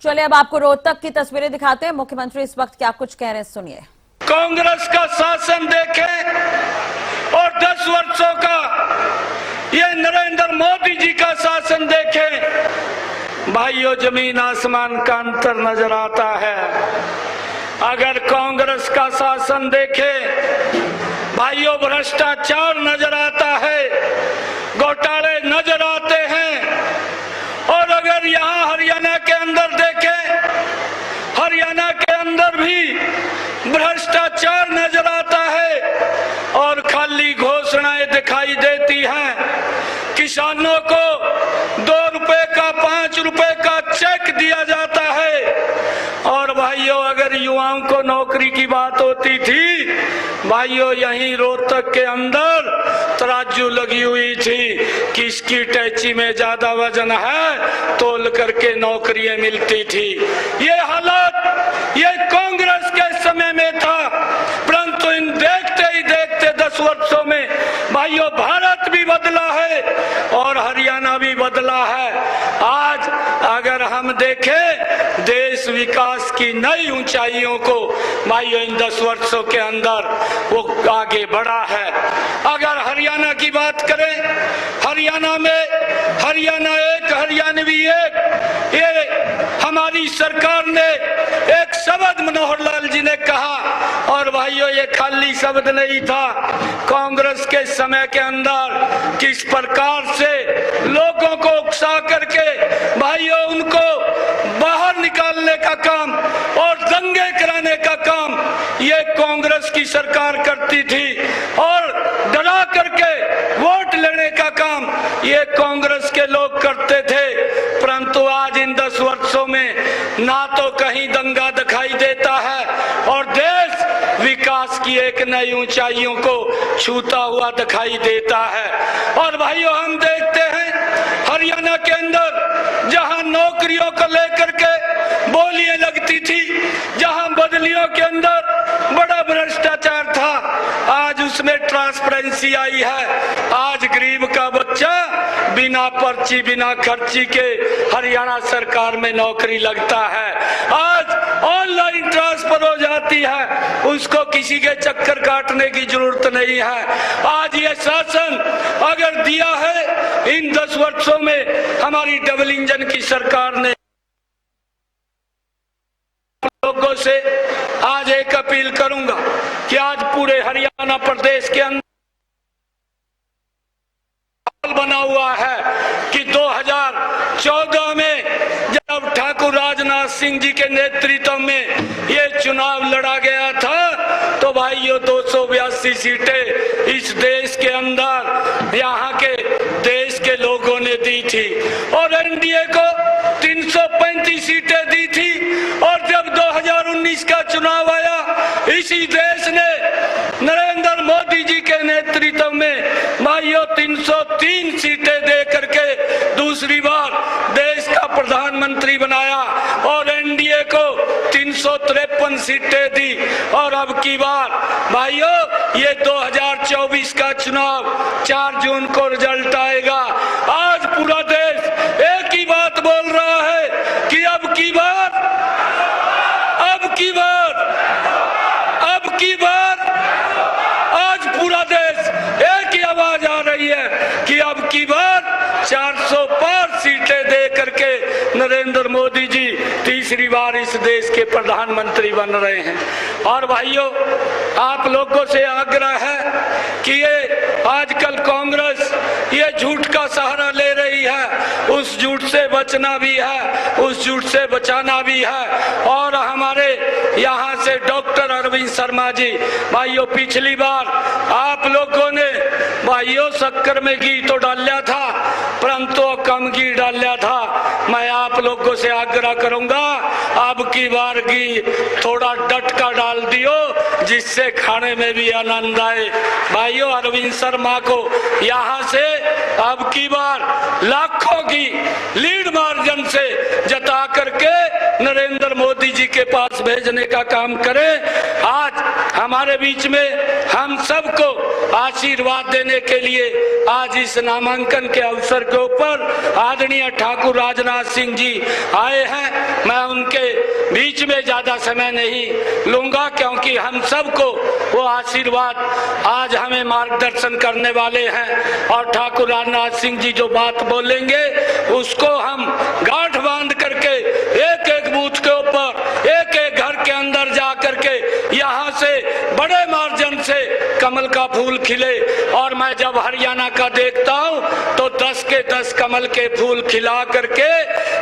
चलिए अब आपको रोहतक की तस्वीरें दिखाते हैं। मुख्यमंत्री इस वक्त क्या कुछ कह रहे हैं, सुनिए। कांग्रेस का शासन देखें और 10 वर्षों का ये नरेंद्र मोदी जी का शासन देखें, भाइयों जमीन आसमान का अंतर नजर आता है। अगर कांग्रेस का शासन देखें भाइयों, भ्रष्टाचार नजर आता है, घोटाले नजर आते हैं। और अगर यहाँ हरियाणा के अंदर देखें, हरियाणा के अंदर भी भ्रष्टाचार नजर आता है और खाली घोषणाएं दिखाई देती हैं। किसानों को 2 रुपए का 5 रुपए का चेक दिया जाता है। और भाइयों अगर युवाओं को नौकरी की बात होती थी, भाइयों यहीं रोहतक के अंदर तराजू लगी हुई थी, किसकी टैची में ज्यादा वजन है तोल करके नौकरियां मिलती थी। ये हालात ये कांग्रेस के समय में था, परंतु इन देखते ही देखते 10 वर्षों में भाइयों भारत भी बदला है और हरियाणा भी बदला है। आज अगर हम देखें देश विकास की नई ऊंचाइयों को भाइयों इन 10 वर्षों के अंदर वो आगे बढ़ा है। अगर हरियाणा की बात करें, हरियाणा में हरियाणा एक हरियाणवी एक, ये हमारी सरकार ने एक शब्द मनोहर लाल जी ने कहा और भाइयों ये खाली शब्द नहीं था। कांग्रेस के समय के अंदर किस प्रकार से लोगों को उकसा करके भाइयों उनको बाहर निकालने का काम और दंगे कराने का काम ये कांग्रेस की सरकार करती थी और डरा करके वोट लेने का काम ये कांग्रेस के लोग करते थे। परंतु आज इन 10 वर्षों में ना तो कहीं दंगा दिखाई देता है और देश विकास की एक नई ऊंचाइयों को छूता हुआ दिखाई देता है। और भाइयों हम देखते हैं हरियाणा के अंदर जहां नौकरियों को लेकर के बोलियां लगती थी, जहां बदलियों के अंदर बड़ा भ्रष्टाचार था, आज उसमें ट्रांसपेरेंसी आई है। आज गरीब का बच्चा बिना पर्ची बिना खर्ची के हरियाणा सरकार में नौकरी लगता है। आज ऑनलाइन ट्रांसफर हो जाती है, उसको किसी के चक्कर काटने की जरूरत नहीं है। आज ये शासन अगर दिया है इन 10 वर्षों में हमारी डबल इंजन की सरकार ने, लोगों से आज एक अपील करूंगा कि आज पूरे हरियाणा प्रदेश के अंदर बना हुआ है कि 2014 में जब ठाकुर राजनाथ सिंह जी के नेतृत्व में ये चुनाव लड़ा गया था तो भाइयों 282 सीटें इस देश के अंदर यहाँ के देश के लोगों ने दी थी और एनडीए को 335 सीटें दी थी। और जब 2019 का चुनाव आया, इसी देश ने नरेंद्र मोदी जी के नेतृत्व में भाइयों 303 सीटें दे करके दूसरी बार देश का प्रधानमंत्री बनाया और एनडीए को 353 सीटें दी। और अब की बार भाइयों ये 2024 का चुनाव 4 जून को रिजल्ट आएगा। आज पूरा देश एक ही बात बोल रहा है कि अब की बार आज पूरा देश एक ही आवाज आ रही है कि अब की बार 405 सीटें दे करके नरेंद्र मोदी जी तीसरी बार इस देश के प्रधानमंत्री बन रहे हैं। और भाइयों आप लोगों से आग्रह है कि ये आजकल कांग्रेस ये झूठ का सहारा ले रही है, उस झूठ से बचना भी है, उस झूठ से बचाना भी है। और हमारे यहाँ से डॉक्टर अरविंद शर्मा जी भाइयों पिछली बार आप लोगों ने भाइयों शक्कर में घी तो डाला था परंतु कम घी डाला था। मैं आप लोगों से आग्रह करूंगा अब की बार घी थोड़ा डटका डाल दियो जिससे खाने में भी आनंद आए। भाइयों अरविंद शर्मा को यहाँ से अब की बार लाखों की लीड मार्जिन से जता करके नरेंद्र मोदी जी के पास भेजने का काम करें। आज हमारे बीच में हम सबको आशीर्वाद देने के लिए आज इस नामांकन के अवसर के ऊपर आदरणीय ठाकुर राजनाथ सिंह जी आए हैं। मैं उनके बीच में ज्यादा समय नहीं लूंगा, क्योंकि हम सबको वो आशीर्वाद आज हमें मार्गदर्शन करने वाले हैं और ठाकुर राजनाथ सिंह जी जो बात बोलेंगे उसको हम गांठ बांध करके एक एक बूथ के ऊपर एक एक घर के अंदर जा करके यहाँ से बड़े मार्जिन से कमल का फूल खिले। और मैं जब हरियाणा का देखता हूँ तो 10 के 10 कमल के फूल खिला करके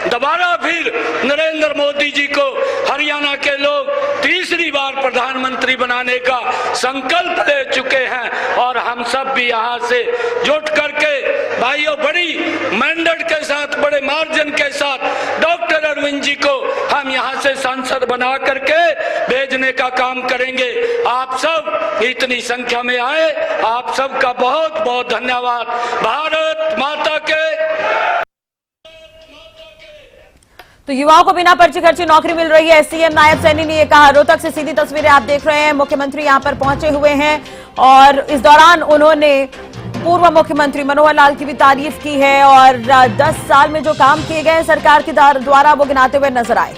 दोबारा फिर नरेंद्र मोदी जी को हरियाणा के लोग तीसरी बार प्रधानमंत्री बनाने का संकल्प ले चुके हैं। और हम सब भी यहाँ से जुट करके भाइयों बड़ी मैंडेट के साथ, बड़े मार्जिन के साथ डॉक्टर अरविंद जी को हम यहाँ से सांसद बना करके भेजने का काम करेंगे। आप सब इतनी संख्या में आए, आप सबका बहुत बहुत धन्यवाद। भारत माता के। तो युवाओं को बिना पर्ची खर्ची नौकरी मिल रही है, सीएम नायब सैनी ने ये कहा। रोहतक से सीधी तस्वीरें आप देख रहे हैं, मुख्यमंत्री यहां पर पहुंचे हुए हैं और इस दौरान उन्होंने पूर्व मुख्यमंत्री मनोहर लाल की भी तारीफ की है और 10 साल में जो काम किए गए सरकार के द्वारा वो गिनाते हुए नजर आए।